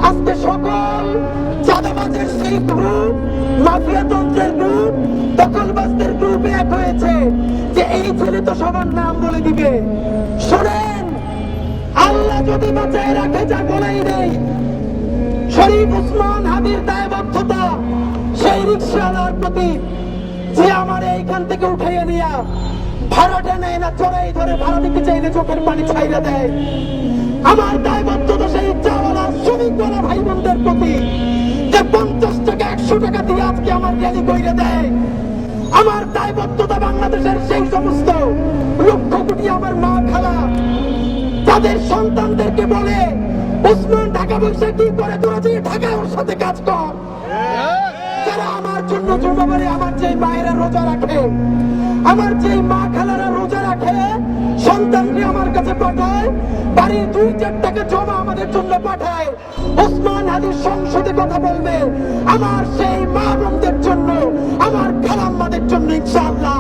আজকে সকল চাঁদাবাজের সেই গ্রুপ, মাফিয়াতন্ত্রের গ্রুপ, দখলবাজদের গ্রুপ এক হয়েছে যে এই ছেলে তো সবার নাম বলে দিবে। শোনেন, আল্লাহ যদি বাঁচায় রাখে, যা বলেই নেই, শরীফ ওসমান হাদির দায়বদ্ধতা সেই রিকশাওয়ালার প্রতি যে আমার এইখান থেকে উঠাইয়া নিয়া ভাড়াটা নেয় না, চড়াই ধরে ভাড়া দিতে চাইলে চোখের পানি ছাইড়া দেয়। আমার দায়বদ্ধতা সেই চাওয়ালা শ্রমিকওয়ালা ভাই বোনদের প্রতি যে 50 টাকা 100 টাকা দিয়ে আজকে আমার র্যালি কইরে দেয়। আমার দায়বদ্ধতা বাংলাদেশের সেই সমস্ত লক্ষ কোটি আমার মা খালা তাদের সন্তানদেরকে বলে, ওসমান টাকা পয়সা কি করে, তোরা যে ঢাকায় ওর সাথে কাজ কর। যারা আমার জন্য জমাবারে আমার যে মায়েরা রোজা রাখে, আমার যে মা খালারা রোজা রাখে, সন্তানকে আমার কাছে পাঠায়, বাড়ির 2-4 টাকা জমা আমাদের জন্য পাঠায়। ওসমান হাদির সংসদে কথা বলবে আমার সেই মা বোনদের জন্য, আমার খালাম্মাদের জন্য ইনশাআল্লাহ।